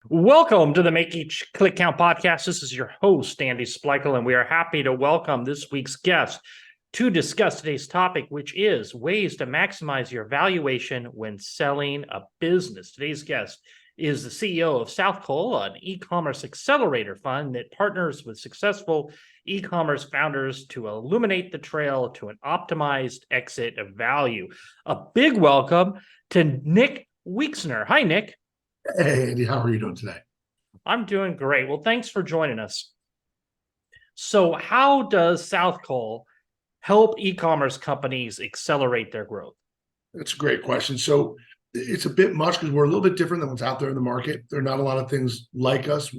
Welcome to the Make Each Click Count podcast. This is your host, Andy Splichal, and we are happy to welcome this week's guest to discuss today's topic, which is ways to maximize your valuation when selling a business. Today's guest is the CEO of Southcol, an e-commerce accelerator fund that partners with successful e-commerce founders to illuminate the trail to an optimized exit of value. A big welcome to Nick Weiksner. Hi, Nick. Hey, Andy, how are you doing today? I'm doing great. Well, thanks for joining us. So, how does Southcol help e-commerce companies accelerate their growth? That's a great question. So it's a bit much because we're a little bit different than what's out there in the market. There are not a lot of things like us.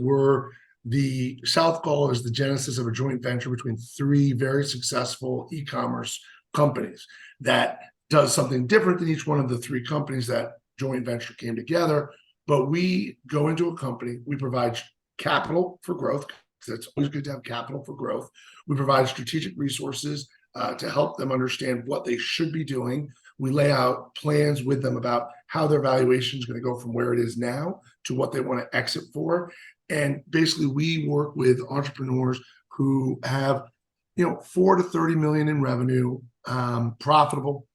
The South Call is the genesis of a joint venture between three very successful e-commerce companies that does something different than each one of the three companies that joint venture came together. But we go into a company, we provide capital for growth. It's always good to have capital for growth. We provide strategic resources to help them understand what they should be doing. We lay out plans with them about how their valuation is going to go from where it is now to what they want to exit for. And basically, we work with entrepreneurs who have, 4 to 30 million in revenue, profitable,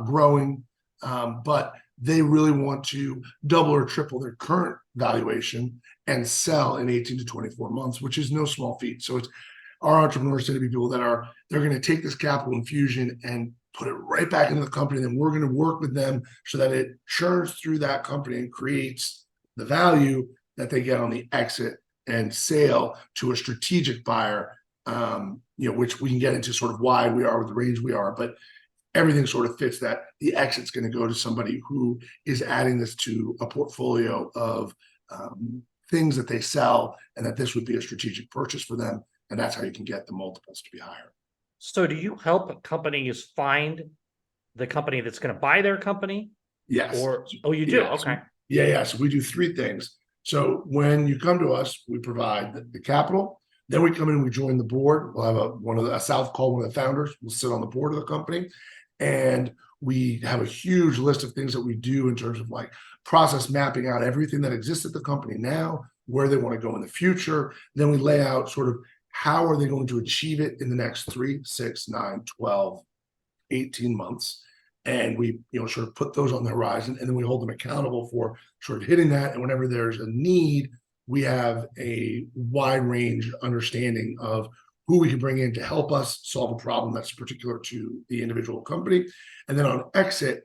growing, but they really want to double or triple their current valuation and sell in 18 to 24 months, which is no small feat. So our entrepreneurs tend to be people they're going to take this capital infusion and put it right back into the company. Then we're going to work with them so that it churns through that company and creates the value that they get on the exit and sale to a strategic buyer, which we can get into sort of why we are with the range we are. But everything sort of fits that the exit's going to go to somebody who is adding this to a portfolio of things that they sell, and that this would be a strategic purchase for them. And that's how you can get the multiples to be higher. So, do you help companies find the company that's going to buy their company? Yes. You do? Okay. So we do three things. So when you come to us, we provide the capital. Then we come in and we join the board. We'll have a South Call, one of the founders will sit on the board of the company. And we have a huge list of things that we do in terms of like process mapping out everything that exists at the company now, where they want to go in the future. Then we lay out sort of how are they going to achieve it in the next 3, 6, 9, 12, 18 months. And we, sort of put those on the horizon, and then we hold them accountable for sort of hitting that. And whenever there's a need, we have a wide range understanding of who we can bring in to help us solve a problem that's particular to the individual company. And then on exit,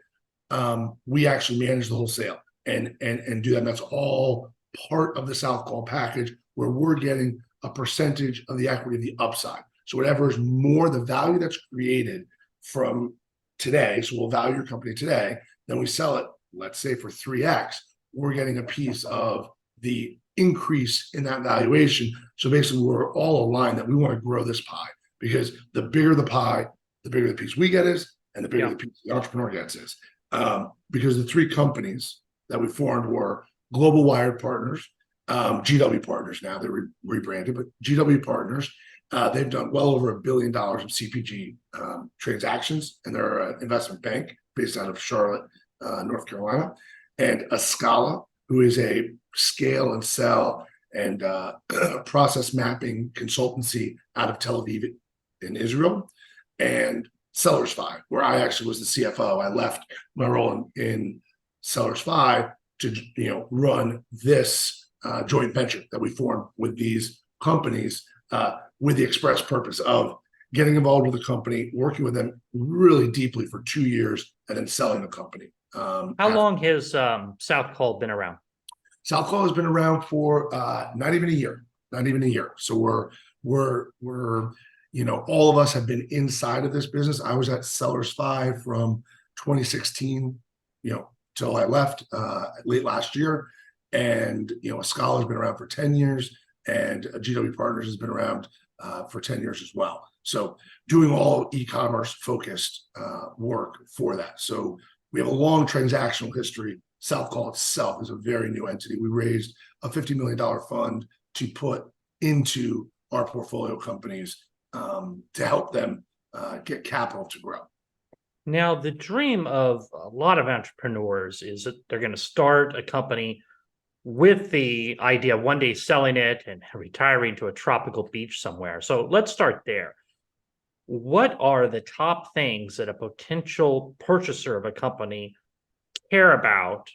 we actually manage the whole sale and do that. And that's all part of the South Call package, where we're getting a percentage of the equity of the upside. So whatever is more the value that's created from today, so we'll value your company today, then we sell it, let's say for 3x, we're getting a piece of the increase in that valuation. So basically, we're all aligned that we want to grow this pie, because the bigger the pie, the bigger the piece we get is, and the bigger the piece the entrepreneur gets is. Because the three companies that we formed were Global Wired Partners, GW Partners. Now they're rebranded, but GW Partners. They've done well over $1 billion of CPG transactions, and they're an investment bank based out of Charlotte, North Carolina. And Ascala, who is a scale and sell and process mapping consultancy out of Tel Aviv in Israel. And Sellers 5, where I actually was the CFO. I left my role in Sellers 5 to run this joint venture that we formed with these companies, with the express purpose of getting involved with the company, working with them really deeply for 2 years, and then selling the company. How long has South Call been around? South Call has been around for not even a year. So we're all of us have been inside of this business. I was at Sellers 5 from 2016, till I left late last year. And Ascala has been around for 10 years, and GW Partners has been around for 10 years as well. So doing all e-commerce focused work for that. So we have a long transactional history. South Call itself is a very new entity. We raised a $50 million fund to put into our portfolio companies to help them get capital to grow. Now, the dream of a lot of entrepreneurs is that they're going to start a company with the idea of one day selling it and retiring to a tropical beach somewhere. So let's start there. What are the top things that a potential purchaser of a company care about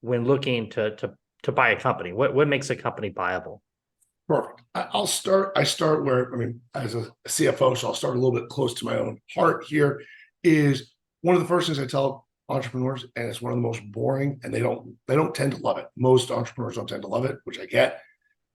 when looking to buy a company? What makes a company viable? Perfect. I start where, I mean, as a CFO, so I'll start a little bit close to my own heart here, is one of the first things I tell entrepreneurs, and it's one of the most boring, and they don't tend to love it. Most entrepreneurs don't tend to love it, which I get,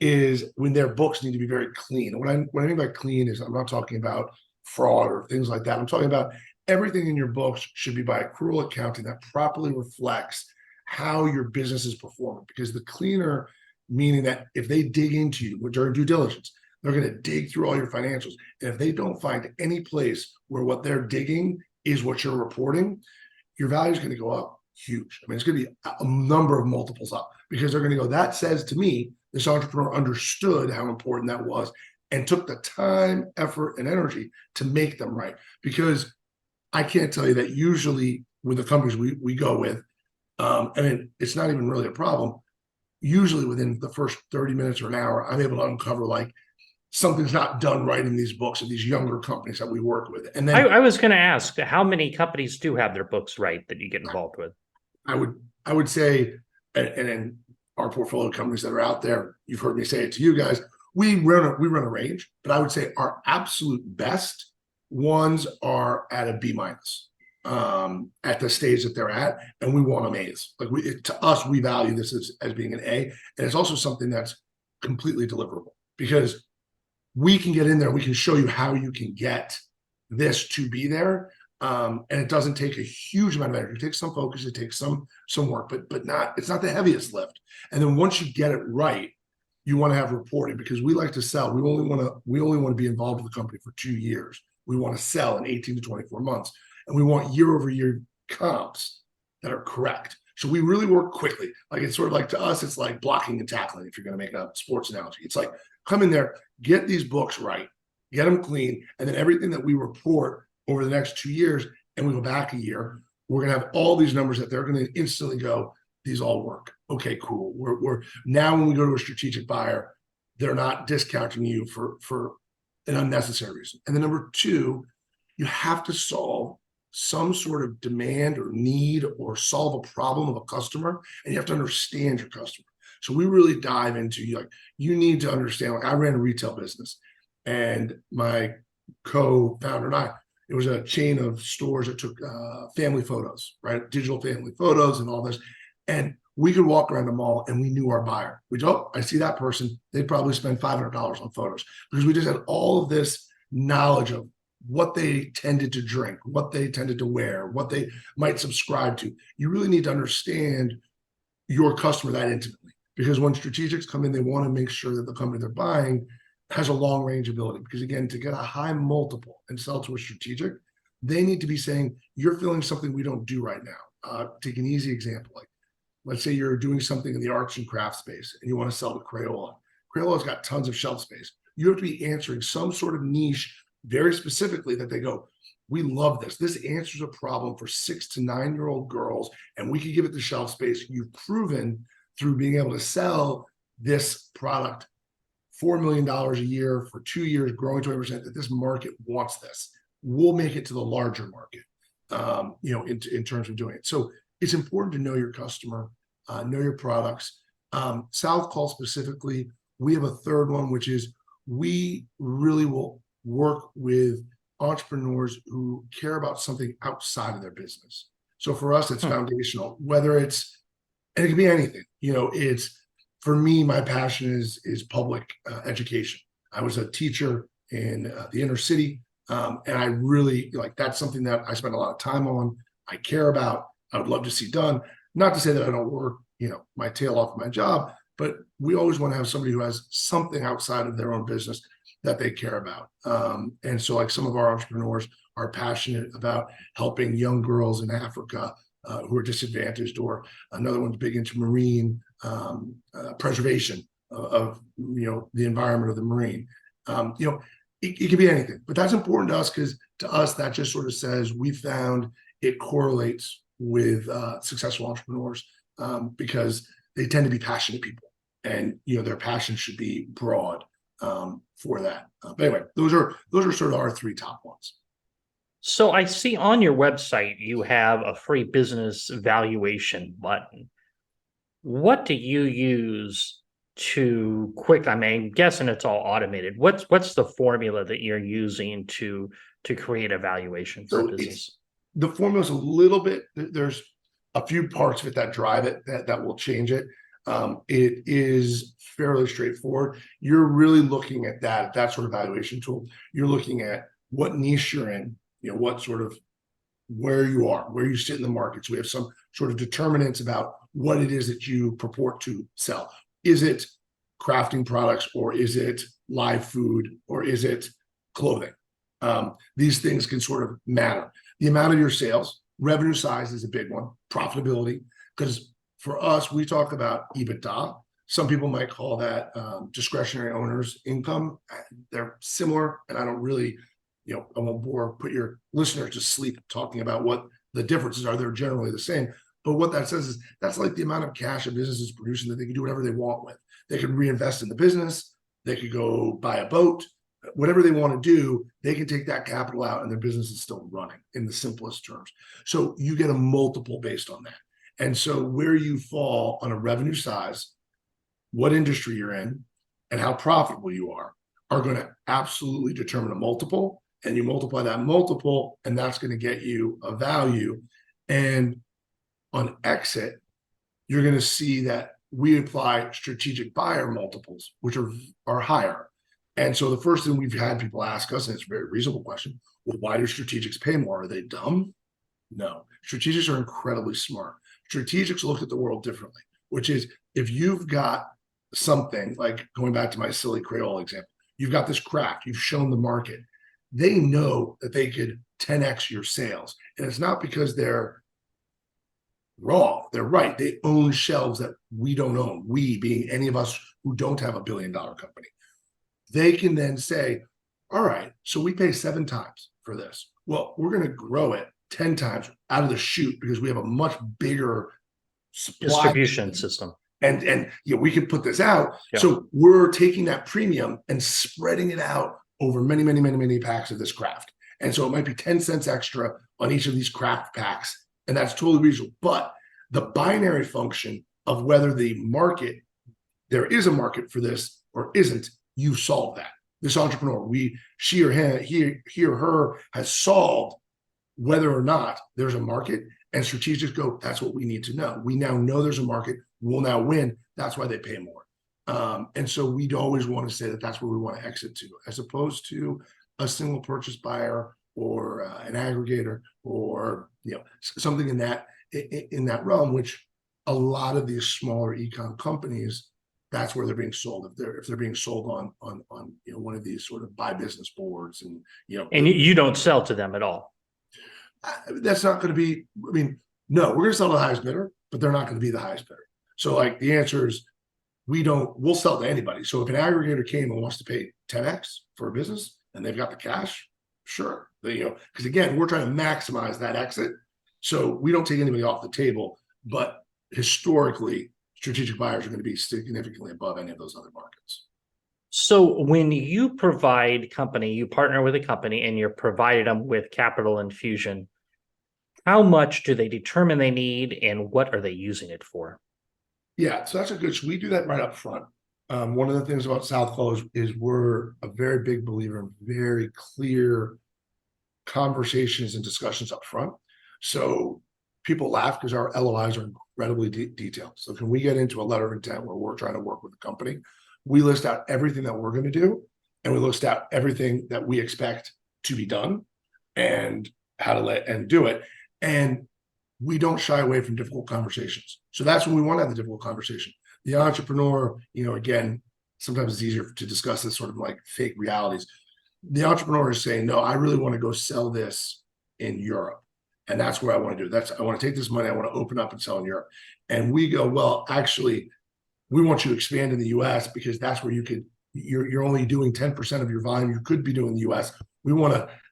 is when their books need to be very clean. And what I mean by clean is I'm not talking about fraud or things like that. I'm talking about everything in your books should be by accrual accounting that properly reflects how your business is performing. Because the cleaner, meaning that if they dig into you during due diligence, they're going to dig through all your financials. And if they don't find any place where what they're digging is what you're reporting, your value is going to go up huge. I mean, it's going to be a number of multiples up, because they're going to go, that says to me, this entrepreneur understood how important that was and took the time, effort, and energy to make them right. Because I can't tell you that usually with the companies we go with, I mean, it's not even really a problem. Usually within the first 30 minutes or an hour, I'm able to uncover like something's not done right in these books of these younger companies that we work with. And then I was going to ask, how many companies do have their books right that you get involved with? I would say, and in our portfolio companies that are out there, you've heard me say it to you guys, we run a range, but I would say our absolute best ones are at a B minus at the stage that they're at, and we want them A's. Like to us, we value this as being an A, and it's also something that's completely deliverable, because we can get in there, we can show you how you can get this to be there. And it doesn't take a huge amount of energy. It takes some focus, it takes some work, but not, it's not the heaviest lift. And then once you get it right, you want to have reporting, because we like to sell. We only want to be involved with the company for 2 years. We want to sell in 18 to 24 months. And we want year over year comps that are correct. So we really work quickly. Like it's sort of like, to us, it's like blocking and tackling, if you're going to make a sports analogy. It's like, come in there, get these books right, get them clean, and then everything that we report over the next 2 years, and we go back a year, we're going to have all these numbers that they're going to instantly go, these all work. Okay, cool. We're now, when we go to a strategic buyer, they're not discounting you for an unnecessary reason. And then number two, you have to solve some sort of demand or need, or solve a problem of a customer, and you have to understand your customer. So we really dive into, like, you need to understand, like I ran a retail business, and my co-founder and I, it was a chain of stores that took family photos, right? Digital family photos and all this. And we could walk around the mall and we knew our buyer. We'd go, oh, I see that person. They'd probably spend $500 on photos, because we just had all of this knowledge of what they tended to drink, what they tended to wear, what they might subscribe to. You really need to understand your customer that intimately, because when strategics come in, they want to make sure that the company they're buying has a long range ability. Because again, to get a high multiple and sell to a strategic, they need to be saying, you're feeling something we don't do right now. Take an easy example. Like, let's say you're doing something in the arts and crafts space and you want to sell to Crayola. Crayola's got tons of shelf space. You have to be answering some sort of niche very specifically that they go, we love this. This answers a problem for 6 to 9 year old girls, and we could give it the shelf space. You've proven through being able to sell this product $4 million a year for 2 years, growing 20%, that this market wants this. We'll make it to the larger market, in terms of doing it. So it's important to know your customer, know your products. South Call specifically, we have a third one, which is we really will work with entrepreneurs who care about something outside of their business. So for us, it's foundational, whether it's, and it can be anything, it's, for me, my passion is public education. I was a teacher in the inner city, and I really, like, that's something that I spend a lot of time on. I care about. I would love to see done. Not to say that I don't work, my tail off my job, but we always want to have somebody who has something outside of their own business that they care about. And so, like, some of our entrepreneurs are passionate about helping young girls in Africa who are disadvantaged, or another one's big into marine preservation of the environment of the marine. It can be anything, but that's important to us, because to us that just sort of says we found it correlates with successful entrepreneurs, because they tend to be passionate people, and their passion should be broad for that. But anyway, those are sort of our three top ones. So I see on your website you have a free business valuation button. What do you use to I mean, I'm guessing it's all automated. What's the formula that you're using to create a valuation for a business? The formula is a little bit, there's a few parts of it that drive it that will change it. It is fairly straightforward. You're really looking at that sort of valuation tool. You're looking at what niche you're in, what sort of where you are, where you sit in the market. So we have some sort of determinants about what it is that you purport to sell. Is it crafting products, or is it live food, or is it clothing? These things can sort of matter. The amount of your sales, revenue size is a big one, profitability, because for us, we talk about EBITDA. Some people might call that discretionary owner's income. They're similar, and I don't really, I won't put your listeners to sleep talking about what the differences are. They're generally the same. But what that says is that's like the amount of cash a business is producing that they can do whatever they want with. They can reinvest in the business. They could go buy a boat. Whatever they want to do, they can take that capital out and their business is still running in the simplest terms. So you get a multiple based on that. And so where you fall on a revenue size, what industry you're in, and how profitable you are going to absolutely determine a multiple. And you multiply that multiple, and that's going to get you a value. And on exit, you're going to see that we apply strategic buyer multiples, which are higher. And so the first thing we've had people ask us, and it's a very reasonable question, well, why do strategics pay more? Are they dumb? No. Strategics are incredibly smart. Strategics look at the world differently, which is if you've got something, like going back to my silly Crayola example, you've got this craft, you've shown the market, they know that they could 10x your sales. And it's not because they're wrong. They're right. They own shelves that we don't own. We being any of us who don't have $1 billion company. They can then say, all right, so we pay 7 times for this. Well, we're going to grow it 10 times out of the chute because we have a much bigger supply distribution system. And we can put this out. Yeah. So we're taking that premium and spreading it out over many packs of this craft. And so it might be 10 cents extra on each of these craft packs. And that's totally reasonable. But the binary function of whether there is a market for this or isn't, you solve that. This entrepreneur, he or her has solved whether or not there's a market, and strategics go, that's what we need to know. We now know there's a market. We'll now win. That's why they pay more. And so we'd always want to say that that's where we want to exit to, as opposed to a single purchase buyer or an aggregator or something in that realm, which a lot of these smaller e-com companies, that's where they're being sold. If they're being sold on one of these sort of buy business boards, and you don't sell to them at all. That's not going to be. I mean, no, we're going to sell to the highest bidder, but they're not going to be the highest bidder. So, like, the answer is we'll sell to anybody. So if an aggregator came and wants to pay 10x for a business and they've got the cash, sure, because again, we're trying to maximize that exit. So we don't take anybody off the table, but historically, strategic buyers are going to be significantly above any of those other markets. So when you partner with a company and you're providing them with capital infusion, how much do they determine they need and what are they using it for? Yeah, so so we do that right up front. One of the things about Southfall is we're a very big believer in very clear conversations and discussions up front. So people laugh because our LOIs are incredibly detailed. So can we get into a letter of intent where we're trying to work with the company? We list out everything that we're going to do, and we list out everything that we expect to be done and how to do it. And we don't shy away from difficult conversations. So that's when we want to have the difficult conversation. The entrepreneur, again, sometimes it's easier to discuss this sort of like fake realities. The entrepreneur is saying, no, I really want to go sell this in Europe. And that's where I want to do. I want to take this money, I want to open up and sell in Europe. And we go, well, actually, we want you to expand in the US because that's where you're only doing 10% of your volume you could be doing in the US.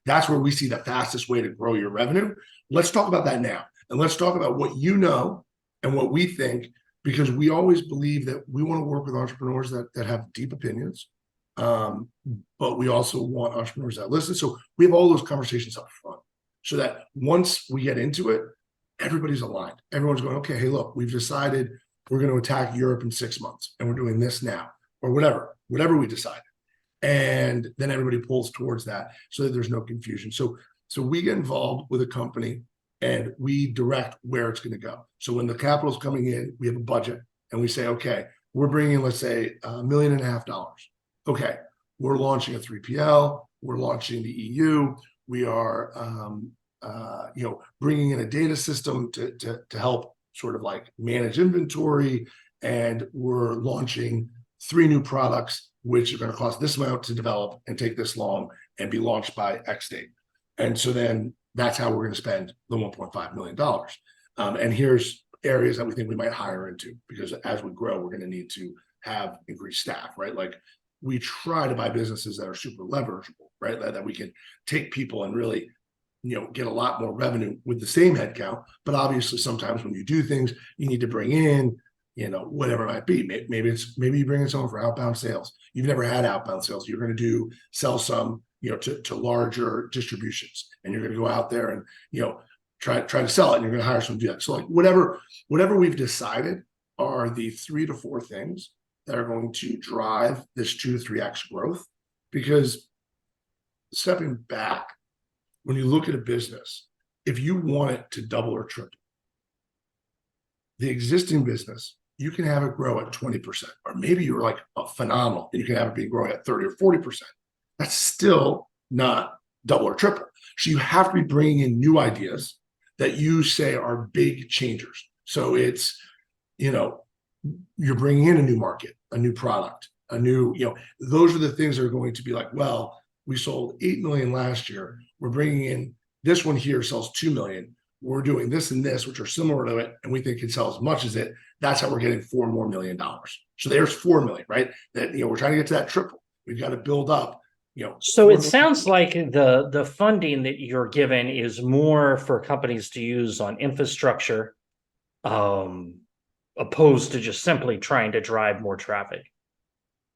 That's where we see the fastest way to grow your revenue. Let's talk about that now. And let's talk about what you know and what we think because we always believe that we want to work with entrepreneurs that have deep opinions. But we also want entrepreneurs that listen. So we have all those conversations up front so that once we get into it, everybody's aligned. Everyone's going, okay, hey, look, we've decided we're going to attack Europe in 6 months and we're doing this now, or whatever we decide. And then everybody pulls towards that so that there's no confusion. So we get involved with a company and we direct where it's going to go. So when the capital's coming in, we have a budget and we say, okay, we're bringing in, let's say, $1.5 million. Okay, we're launching a 3PL. We're launching the EU. We are, bringing in a data system to help sort of like manage inventory. And we're launching 3 new products, which are going to cost this amount to develop and take this long and be launched by X date. And so then that's how we're going to spend the $1.5 million. And here's areas that we think we might hire into, because as we grow, we're going to need to have increased staff, right? Like we try to buy businesses that are super leverageable, right? That we can take people and really, get a lot more revenue with the same headcount. But obviously sometimes when you do things, you need to bring in, whatever it might be. Maybe you bring in someone for outbound sales. You've never had outbound sales. You're going to sell some, to larger distributions, and you're going to go out there and, try to sell it, and you're going to hire someone to do that. So like whatever we've decided are the 3 to 4 things that are going to drive this 2 to 3x growth. Because stepping back, when you look at a business, if you want it to double or triple, the existing business, you can have it grow at 20%, or maybe you're like a phenomenal and you can have it be growing at 30 or 40%. That's still not double or triple. So you have to be bringing in new ideas that you say are big changers. So it's, you're bringing in a new market, a new product, a new, those are the things that are going to be like, well, we sold 8 million last year. We're bringing in this one here sells 2 million. We're doing this and this, which are similar to it, and we think it can sell as much as it. That's how we're getting $4 more million. So there's 4 million, right? That, we're trying to get to that triple. We've got to build up, So it sounds like the funding that you're given is more for companies to use on infrastructure, opposed to just simply trying to drive more traffic.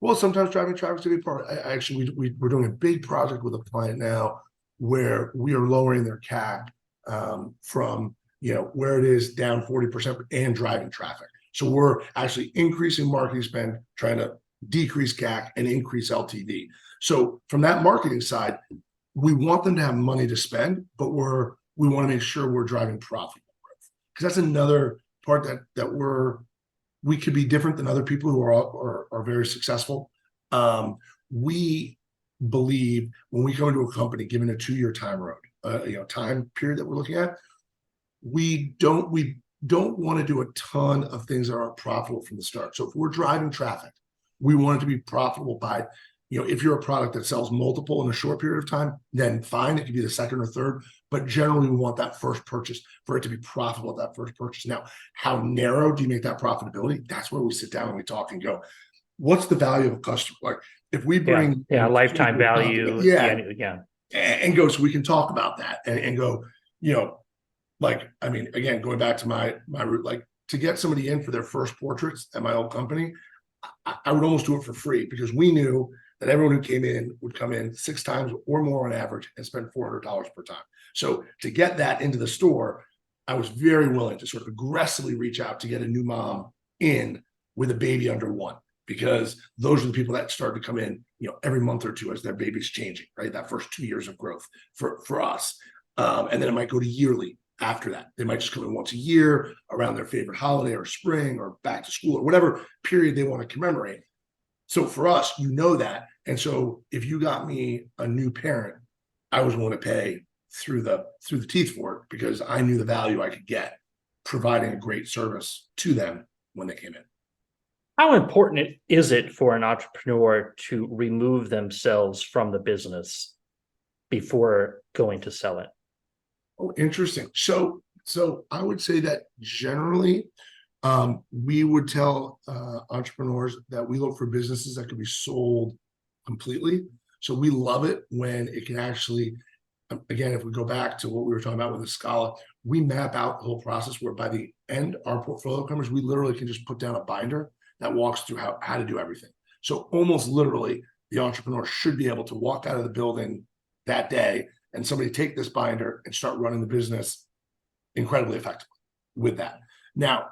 Well, sometimes driving traffic to be part. Actually, we're doing a big project with a client now where we are lowering their CAC from where it is down 40% and driving traffic. So we're actually increasing marketing spend, trying to decrease CAC and increase LTV. So from that marketing side, we want them to have money to spend, but we want to make sure we're driving profitable growth, because that's another part that we could be different than other people who are very successful. We believe when we go into a company, given a 2-year time period that we're looking at, we don't want to do a ton of things that aren't profitable from the start. So if we're driving traffic, we want it to be profitable by, if you're a product that sells multiple in a short period of time, then fine, it could be the second or third. But generally, we want that first purchase for it to be profitable at that first purchase. Now, how narrow do you make that profitability? That's where we sit down and we talk and go, what's the value of a customer? Like if we bring lifetime value, and go, so we can talk about that and go, again, going back to my root, like to get somebody in for their first portraits at my old company, I would almost do it for free, because we knew that everyone who came in would come in 6 times or more on average and spend $400 per time. So to get that into the store, I was very willing to sort of aggressively reach out to get a new mom in with a baby under 1, because those are the people that started to come in, every month or 2 as their baby's changing, right? That first 2 years of growth for us. And then it might go to yearly after that. They might just come in once a year around their favorite holiday or spring or back to school or whatever period they want to commemorate. So for us, that. And so if you got me a new parent, I was willing to pay through the teeth for it, because I knew the value I could get providing a great service to them when they came in. How important is it for an entrepreneur to remove themselves from the business before going to sell it? Oh, interesting. So I would say that generally, we would tell entrepreneurs that we look for businesses that can be sold completely. So we love it when it can actually, again, if we go back to what we were talking about with the Scala, we map out the whole process where by the end, our portfolio companies, we literally can just put down a binder that walks through how to do everything. So almost literally, the entrepreneur should be able to walk out of the building that day and somebody take this binder and start running the business incredibly effectively with that. Now,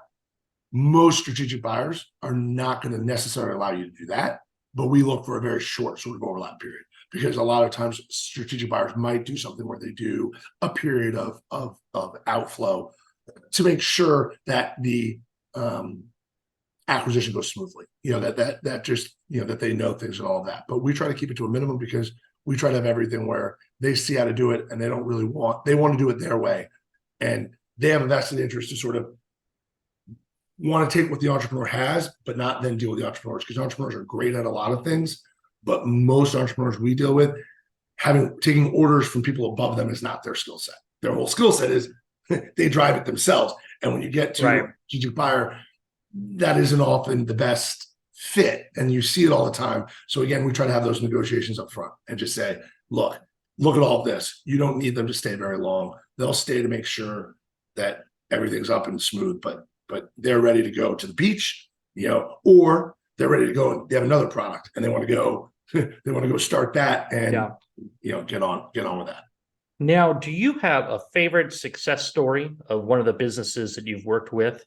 most strategic buyers are not going to necessarily allow you to do that, but we look for a very short sort of overlap period, because a lot of times strategic buyers might do something where they do a period of outflow to make sure that the acquisition goes smoothly, that just, that they know things and all of that. But we try to keep it to a minimum, because we try to have everything where they see how to do it and they want to do it their way. And they have a vested interest to sort of want to take what the entrepreneur has, but not then deal with the entrepreneurs, because entrepreneurs are great at a lot of things. But most entrepreneurs we deal with, taking orders from people above them is not their skill set. Their whole skill set is they drive it themselves. And when you get to a strategic buyer, that isn't often the best fit. And you see it all the time. So again, we try to have those negotiations up front and just say, look at all of this. You don't need them to stay very long. They'll stay to make sure that everything's up and smooth, but they're ready to go to the beach, or they're ready to go and they have another product and they want to go start that and get on with that. Now, do you have a favorite success story of one of the businesses that you've worked with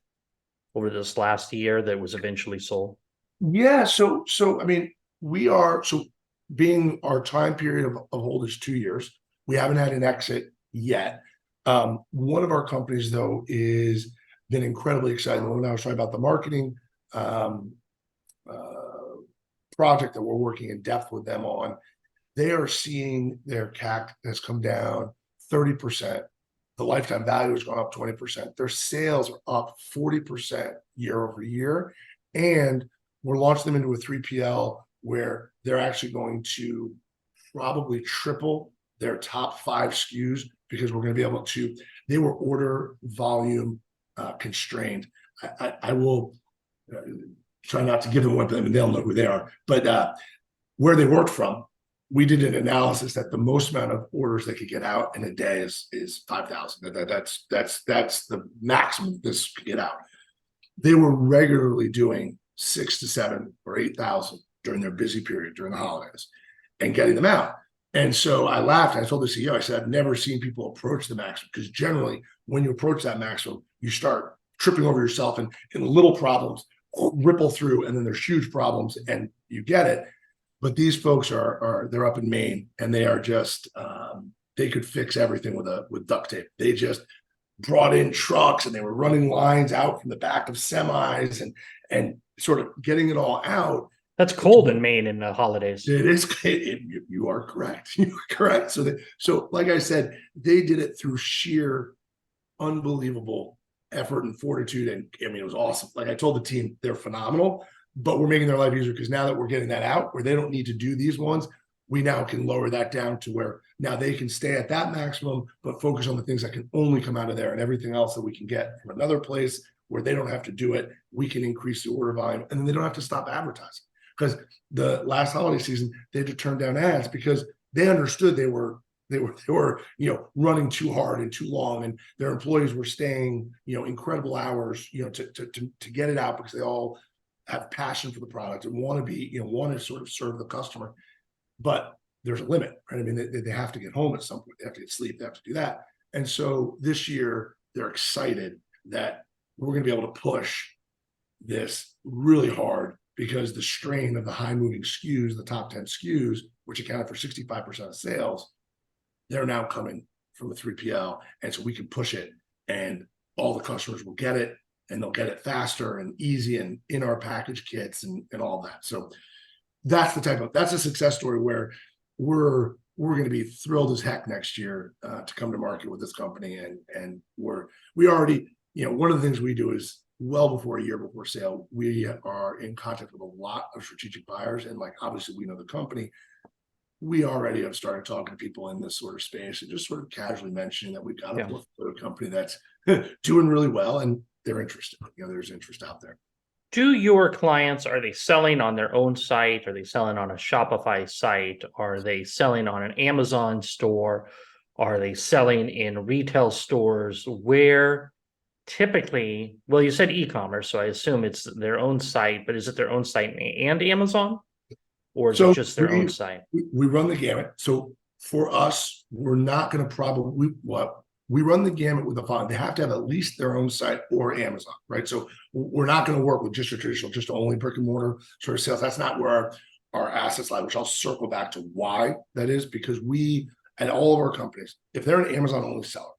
over this last year that was eventually sold? Yeah. So I mean, being our time period of hold is 2 years. We haven't had an exit yet. One of our companies, though, is been incredibly exciting. When I was talking about the marketing project that we're working in depth with them on, they are seeing their CAC has come down 30%. The lifetime value has gone up 20%. Their sales are up 40% year over year. And we're launching them into a 3PL where they're actually going to probably triple their top 5 SKUs, because we're going to be able to, they were order volume constrained. I will try not to give them away, but they'll know who they are. But where they worked from, we did an analysis that the most amount of orders they could get out in a day is 5,000. That's the maximum this could get out. They were regularly doing 6 to 7 or 8,000 during their busy period during the holidays and getting them out. And so I laughed. I told the CEO, I said, I've never seen people approach the maximum, because generally when you approach that maximum, you start tripping over yourself and little problems ripple through, and then there's huge problems and you get it. But these folks they're up in Maine, and they are just, they could fix everything with duct tape. They just brought in trucks and they were running lines out from the back of semis and sort of getting it all out. That's cold in Maine in the holidays. It is. You are correct. You are correct. So like I said, they did it through sheer unbelievable effort and fortitude. And I mean, it was awesome. Like I told the team, they're phenomenal, but we're making their life easier, because now that we're getting that out where they don't need to do these ones, we now can lower that down to where now they can stay at that maximum, but focus on the things that can only come out of there, and everything else that we can get from another place where they don't have to do it. We can increase the order volume, and then they don't have to stop advertising. Because the last holiday season, they had to turn down ads because they understood they were running too hard and too long, and their employees were staying incredible hours to get it out, because they all have passion for the product and want to sort of serve the customer. But there's a limit, right? I mean, they have to get home at some point. They have to get sleep. They have to do that. And so this year, they're excited that we're going to be able to push this really hard, because the strain of the high moving SKUs, the top 10 SKUs, which accounted for 65% of sales, they're now coming from a 3PL. And so we can push it, and all the customers will get it, and they'll get it faster and easy and in our package kits and all that. So that's a success story where we're going to be thrilled as heck next year to come to market with this company. And we already, one of the things we do is, well before a year before sale, we are in contact with a lot of strategic buyers. And like, obviously we know the company. We already have started talking to people in this sort of space and just sort of casually mentioning that we've got a portfolio company that's doing really well, and they're interested. There's interest out there. Do your clients, are they selling on their own site? Are they selling on a Shopify site? Are they selling on an Amazon store? Are they selling in retail stores where typically, well, you said e-commerce, so I assume it's their own site, but is it their own site and Amazon? Or is it So just their own site? we run the gamut. So for us, we're not going to we run the gamut with the fund. They have to have at least their own site or Amazon, right? So we're not going to work with just a traditional, just only brick and mortar sort of sales. That's not where our assets lie, which I'll circle back to why that is, because we, at all of our companies, if they're an Amazon only seller,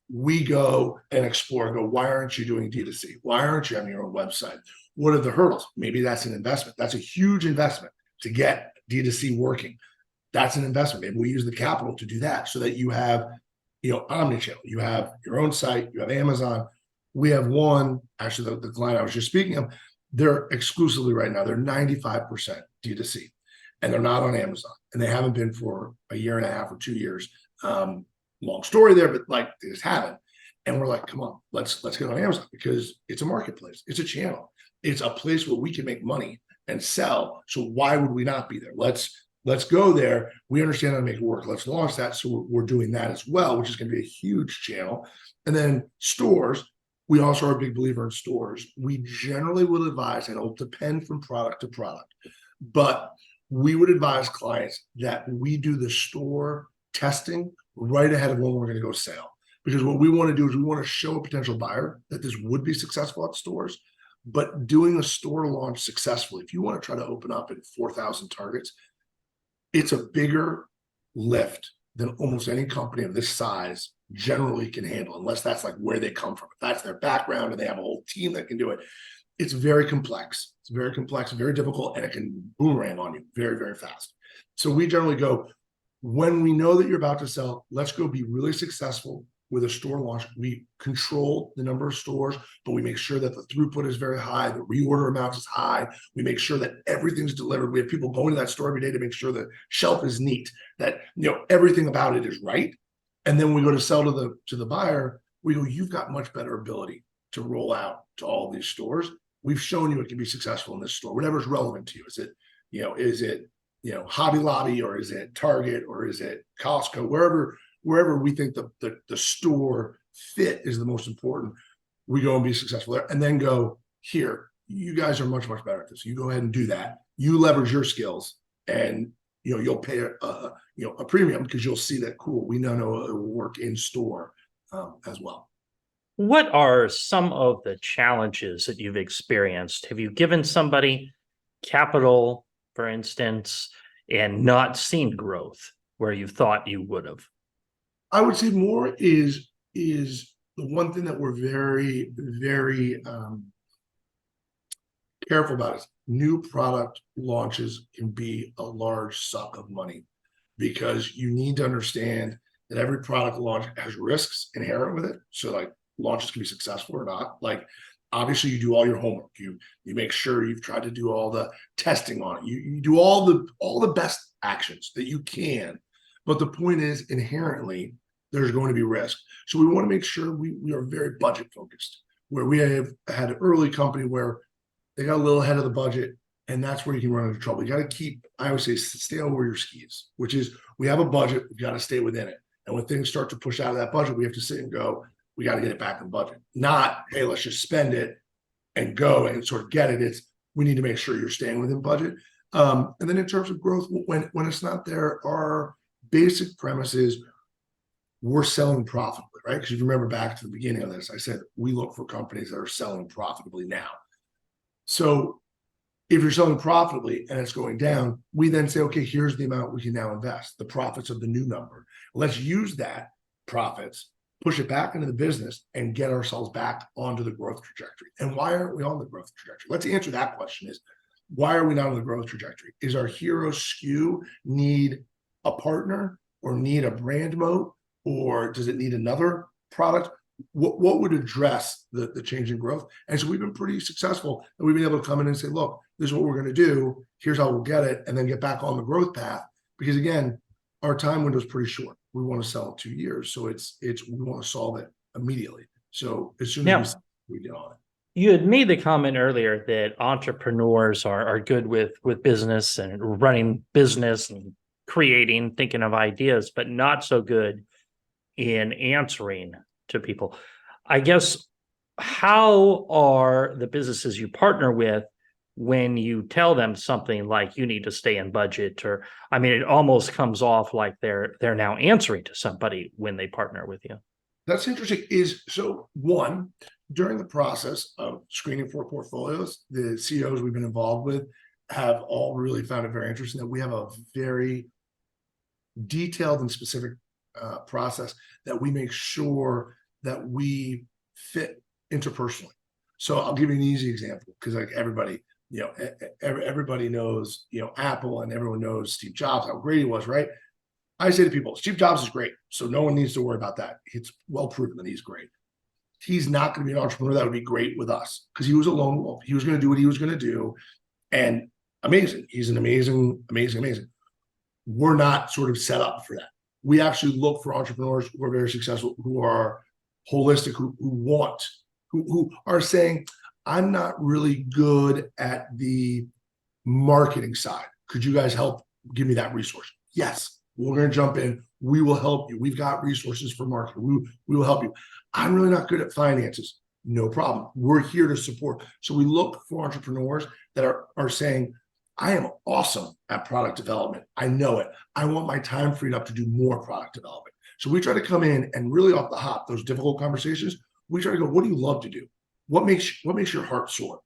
we go and explore and go, why aren't you doing D2C? Why aren't you having your own website? What are the hurdles? Maybe that's an investment. That's a huge investment to get D2C working. That's an investment. Maybe we use the capital to do that so that you have, omnichannel. You have your own site, you have Amazon. We have one, actually, the client I was just speaking of, they're exclusively right now, they're 95% D2C, and they're not on Amazon, and they haven't been for a year and a half or 2 years. Long story there, but like they just haven't. And we're like, come on, let's get on Amazon, because it's a marketplace, it's a channel, it's a place where we can make money and sell. So why would we not be there? Let's go there. We understand how to make it work. Let's launch that. So we're doing that as well, which is going to be a huge channel. And then stores, we also are a big believer in stores. We generally will advise, and it'll depend from product to product, but we would advise clients that we do the store testing right ahead of when we're going to go sell. Because what we want to do is we want to show a potential buyer that this would be successful at stores, but doing a store launch successfully, if you want to try to open up at 4,000 targets, it's a bigger lift than almost any company of this size generally can handle, unless that's like where they come from. If that's their background and they have a whole team that can do it. It's very complex. It's very complex, very difficult, and it can boomerang on you very, very fast. So we generally go, when we know that you're about to sell, let's go be really successful with a store launch. We control the number of stores, but we make sure that the throughput is very high, the reorder amount is high. We make sure that everything's delivered. We have people going to that store every day to make sure the shelf is neat, that everything about it is right. And then we go to sell to the buyer. We go, you've got much better ability to roll out to all these stores. We've shown you it can be successful in this store, whatever's relevant to you. Is it Hobby Lobby, or is it Target, or is it Costco, wherever we think the store fit is the most important, we go and be successful there, and then go, here, you guys are much, much better at this. You go ahead and do that. You leverage your skills, and you'll pay a premium, because you'll see that, cool, we know it will work in store as well. What are some of the challenges that you've experienced? Have you given somebody capital, for instance, and not seen growth where you thought you would have? I would say more is the one thing that we're very, very careful about is new product launches can be a large suck of money, because you need to understand that every product launch has risks inherent with it. So like, launches can be successful or not. Like, obviously you do all your homework. You make sure you've tried to do all the testing on it. You do all the best actions that you can. But the point is, inherently, there's going to be risk. So we want to make sure we are very budget focused, where we have had an early company where they got a little ahead of the budget, and that's where you can run into trouble. You got to keep, I always say, stay over your skis, which is, we have a budget, we've got to stay within it. And when things start to push out of that budget, we have to sit and go, we got to get it back in budget. Not, hey, let's just spend it and go and sort of get it. It's, we need to make sure you're staying within budget. And then in terms of growth, when it's not there, our basic premise is we're selling profitably, right? Because if you remember back to the beginning of this, I said we look for companies that are selling profitably now. So if you're selling profitably and it's going down, we then say, okay, here's the amount we can now invest, the profits of the new number. Let's use that profits, push it back into the business, and get ourselves back onto the growth trajectory. And why aren't we on the growth trajectory? Let's answer that question, is why are we not on the growth trajectory? Is our hero SKU need a partner, or need a brand moat, or does it need another product? What would address the change in growth? And so we've been pretty successful, and we've been able to come in and say, look, this is what we're going to do. Here's how we'll get it, and then get back on the growth path. Because again, our time window is pretty short. We want to sell in 2 years. So it's we want to solve it immediately. So as soon as we get on it. You had made the comment earlier that entrepreneurs are good with business and running business and creating, thinking of ideas, but not so good in answering to people. I guess, how are the businesses you partner with when you tell them something like you need to stay in budget? Or, I mean, it almost comes off like they're now answering to somebody when they partner with you. That's interesting. So one, during the process of screening for portfolios, the CEOs we've been involved with have all really found it very interesting that we have a very detailed and specific process that we make sure that we fit interpersonally. So I'll give you an easy example, because like everybody, everybody knows, Apple, and everyone knows Steve Jobs, how great he was, right? I say to people, Steve Jobs is great, so no one needs to worry about that. It's well proven that he's great. He's not going to be an entrepreneur that would be great with us, because he was a lone wolf. He was going to do what he was going to do, and amazing. He's an amazing. We're not sort of set up for that. We actually look for entrepreneurs who are very successful, who are holistic, who are saying, I'm not really good at the marketing side. Could you guys help give me that resource? Yes, we're going to jump in. We will help you. We've got resources for marketing. We will help you. I'm really not good at finances. No problem. We're here to support. So we look for entrepreneurs that are saying, I am awesome at product development. I know it. I want my time freed up to do more product development. So we try to come in and really off the hop, those difficult conversations, we try to go, what do you love to do? What makes your heart soar?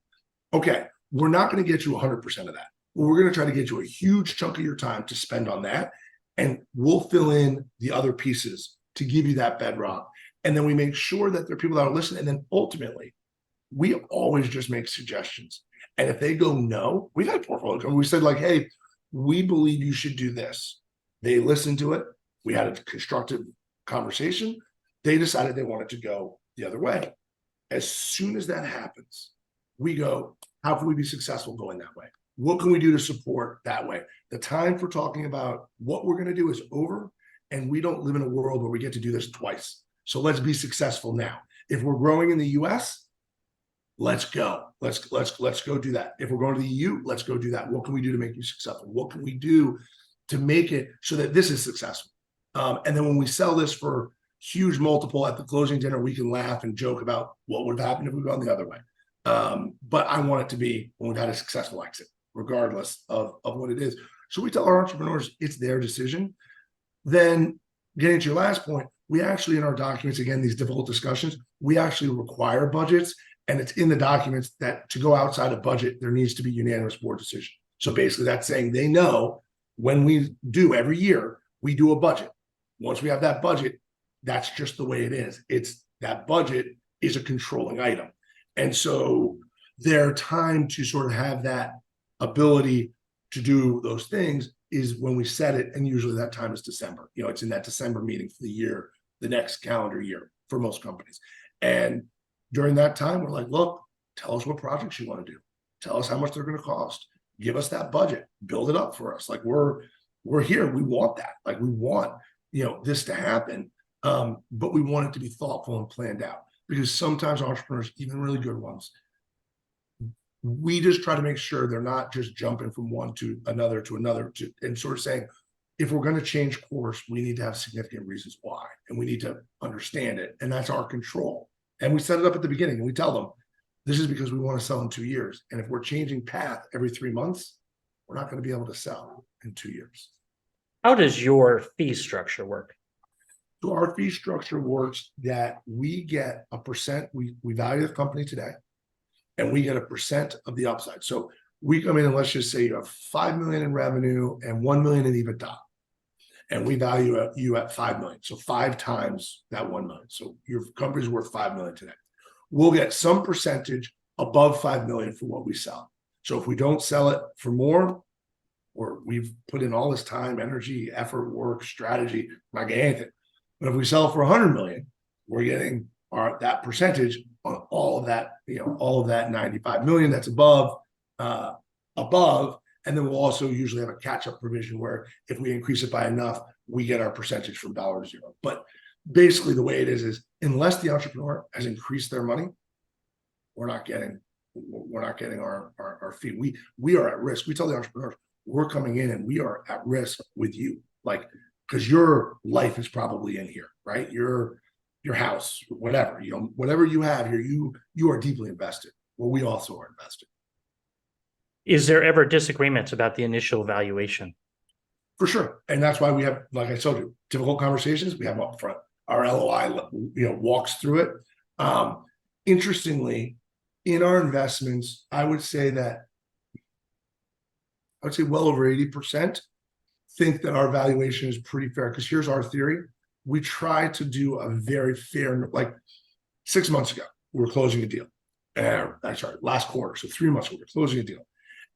Okay, we're not going to get you 100% of that. But we're going to try to get you a huge chunk of your time to spend on that. And we'll fill in the other pieces to give you that bedrock. And then we make sure that there are people that are listening. And then ultimately, we always just make suggestions. And if they go no, we've had portfolios and we said like, hey, we believe you should do this. They listened to it. We had a constructive conversation. They decided they wanted to go the other way. As soon as that happens, we go, how can we be successful going that way? What can we do to support that way? The time for talking about what we're going to do is over, and we don't live in a world where we get to do this twice. So let's be successful now. If we're growing in the US, let's go. Let's go do that. If we're going to the EU, let's go do that. What can we do to make you successful? What can we do to make it so that this is successful? And then when we sell this for huge multiple at the closing dinner, we can laugh and joke about what would have happened if we'd gone the other way. But I want it to be when we've had a successful exit, regardless of what it is. So we tell our entrepreneurs it's their decision. Then getting to your last point, we actually, in our documents, again, these difficult discussions, we actually require budgets. And it's in the documents that to go outside of budget, there needs to be unanimous board decision. So basically that's saying they know when we do every year, we do a budget. Once we have that budget, that's just the way it is. It's that budget is a controlling item. And so their time to sort of have that ability to do those things is when we set it. And usually that time is December. It's in that December meeting for the year, the next calendar year for most companies. And during that time, we're like, look, tell us what projects you want to do. Tell us how much they're going to cost. Give us that budget. Build it up for us. Like we're here. We want that. Like we want, this to happen. But we want it to be thoughtful and planned out, because sometimes entrepreneurs, even really good ones, we just try to make sure they're not just jumping from one to another and sort of saying, if we're going to change course, we need to have significant reasons why, and we need to understand it. And that's our control. And we set it up at the beginning and we tell them, this is because we want to sell in 2 years. And if we're changing path every 3 months, we're not going to be able to sell in 2 years. How does your fee structure work? So our fee structure works that we get a percent. We value the company today, and we get a percent of the upside. So we come in and let's just say you have 5 million in revenue and 1 million in EBITDA. And we value you at 5 million. So 5 times that 1 million. So your company's worth 5 million today. We'll get some percentage above 5 million for what we sell. So if we don't sell it for more, or we've put in all this time, energy, effort, work, strategy, we're not getting anything. But if we sell it for 100 million, we're getting that percentage on all of that, all of that 95 million that's above. And then we'll also usually have a catch-up provision where if we increase it by enough, we get our percentage from $0. But basically the way it is unless the entrepreneur has increased their money, we're not getting our fee. We are at risk. We tell the entrepreneurs, we're coming in and we are at risk with you. Like, because your life is probably in here, right? Your house, whatever, whatever you have here, you are deeply invested. Well, we also are invested. Is there ever disagreements about the initial valuation? For sure. And that's why we have, like I told you, difficult conversations we have up front. Our LOI, walks through it. Interestingly, in our investments, I would say well over 80% think that our valuation is pretty fair. Because here's our theory. We try to do a very fair, like 6 months ago, we were closing a deal. Last quarter. So 3 months ago, we were closing a deal.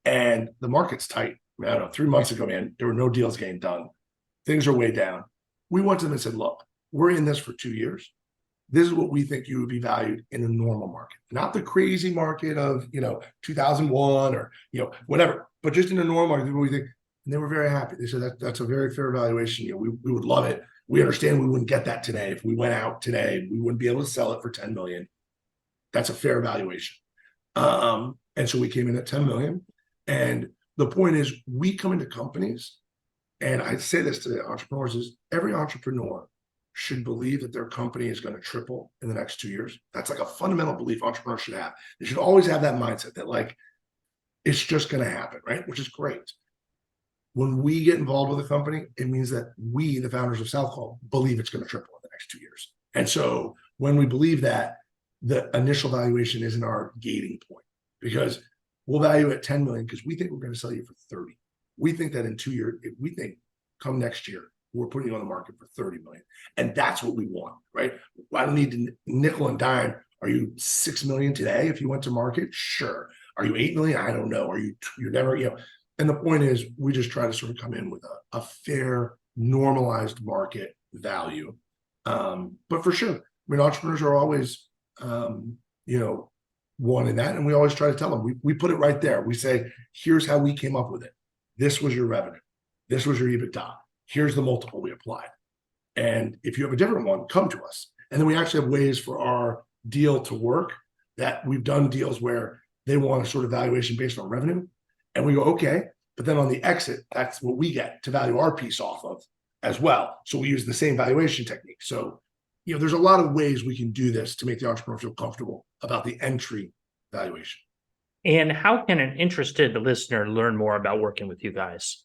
And the market's tight. I don't know, 3 months ago, man, there were no deals getting done. Things are way down. We went to them and said, look, we're in this for 2 years. This is what we think you would be valued in a normal market, not the crazy market of, 2001 or, whatever, but just in a normal market, what we think. And they were very happy. They said that's a very fair valuation. We would love it. We understand we wouldn't get that today. If we went out today, we wouldn't be able to sell it for 10 million. That's a fair valuation. And so we came in at 10 million. And the point is, we come into companies, and I say this to the entrepreneurs, is every entrepreneur should believe that their company is going to triple in the next 2 years. That's like a fundamental belief entrepreneurs should have. They should always have that mindset that like, it's just going to happen, right? Which is great. When we get involved with a company, it means that we, the founders of Southcall, believe it's going to triple in the next 2 years. And so when we believe that, the initial valuation isn't our gating point, because we'll value at 10 million because we think we're going to sell you for 30. We think that in 2 years, we think come next year, we're putting you on the market for 30 million. And that's what we want, right? I don't need to nickel and dime. Are you 6 million today if you went to market? Sure. Are you 8 million? I don't know. You're never, and the point is, we just try to sort of come in with a fair, normalized market value. But for sure, entrepreneurs are always, one in that. And we always try to tell them, we put it right there. We say, here's how we came up with it. This was your revenue. This was your EBITDA. Here's the multiple we applied. And if you have a different one, come to us. And then we actually have ways for our deal to work, that we've done deals where they want a sort of valuation based on revenue. And we go, okay, but then on the exit, that's what we get to value our piece off of as well. So we use the same valuation technique. So, there's a lot of ways we can do this to make the entrepreneur feel comfortable about the entry valuation. And how can an interested listener learn more about working with you guys?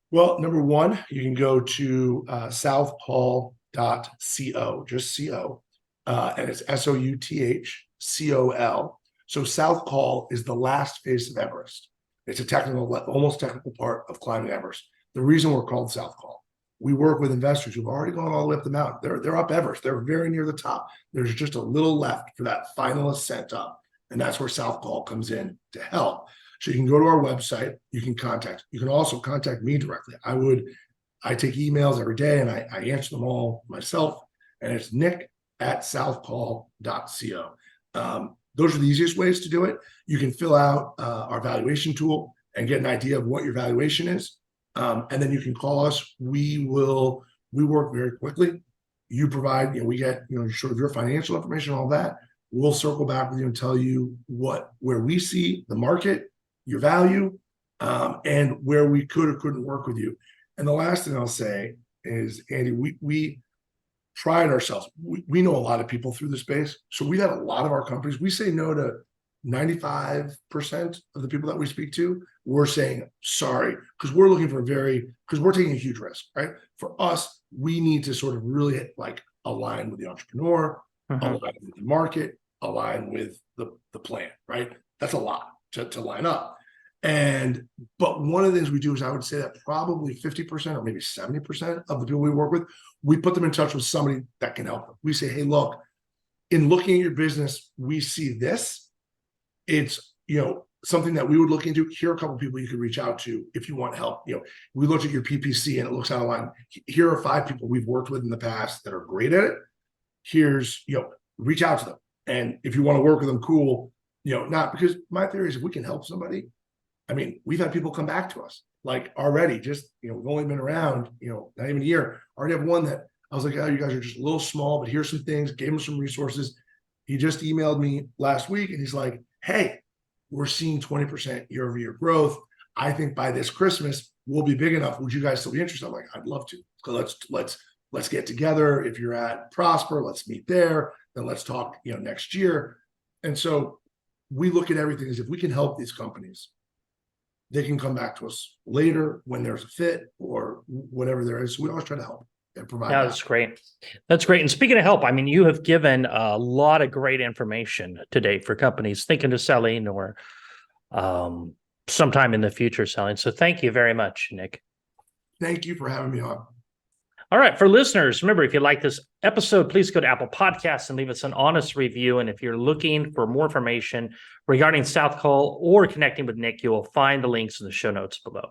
Well, number one, you can go to southcall.co, just CO, and it's SOUTHCOL. So Southcall is the last face of Everest. It's a almost technical part of climbing Everest. The reason we're called Southcall, we work with investors who've already gone all the way up the mountain. They're up Everest. They're very near the top. There's just a little left for that final ascent up. And that's where Southcall comes in to help. So you can go to our website. You can also contact me directly. I take emails every day and I answer them all myself. And it's nick@southcall.co. Those are the easiest ways to do it. You can fill out our valuation tool and get an idea of what your valuation is. And then you can call us. We work very quickly. You provide, we get, sort of your financial information, all that. We'll circle back with you and tell you where we see the market, your value, and where we could or couldn't work with you. And the last thing I'll say is, Andy, we pride ourselves. We know a lot of people through the space. So we've had a lot of our companies. We say no to 95% of the people that we speak to. We're saying sorry, because we're looking for because we're taking a huge risk, right? For us, we need to sort of really align with the entrepreneur, align with the market, align with the plan, right? That's a lot to line up. But one of the things we do is, I would say that probably 50% or maybe 70% of the people we work with, we put them in touch with somebody that can help them. We say, hey, look, in looking at your business, we see this. It's, something that we would look into. Here are a couple of people you could reach out to if you want help. We looked at your PPC and it looks out of line. Here are 5 people we've worked with in the past that are great at it. Here's, reach out to them. And if you want to work with them, cool. Not because my theory is, if we can help somebody, we've had people come back to us already, just, we've only been around, not even a year. I already have one that I was like, oh, you guys are just a little small, but here's some things, gave him some resources. He just emailed me last week and he's like, hey, we're seeing 20% year-over-year growth. I think by this Christmas, we'll be big enough. Would you guys still be interested? I'm like, I'd love to. So let's get together. If you're at Prosper, let's meet there. Then let's talk, next year. And so we look at everything as if we can help these companies, they can come back to us later when there's a fit or whatever there is. So we always try to help and provide. Yeah, that's great. That's great. And speaking of help, I mean, you have given a lot of great information today for companies thinking of selling or sometime in the future selling. So thank you very much, Nick. Thank you for having me on. All right, for listeners, remember, if you like this episode, please go to Apple Podcasts and leave us an honest review. And if you're looking for more information regarding South Call or connecting with Nick, you will find the links in the show notes below.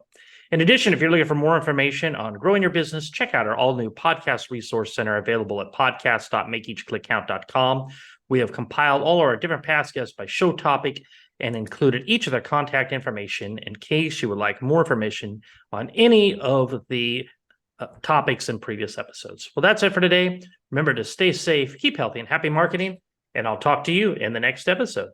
In addition, if you're looking for more information on growing your business, check out our all-new podcast resource center available at podcast.makeeachclickcount.com. We have compiled all our different past guests by show topic and included each of their contact information in case you would like more information on any of the topics in previous episodes. Well, that's it for today. Remember to stay safe, keep healthy, and happy marketing, and I'll talk to you in the next episode.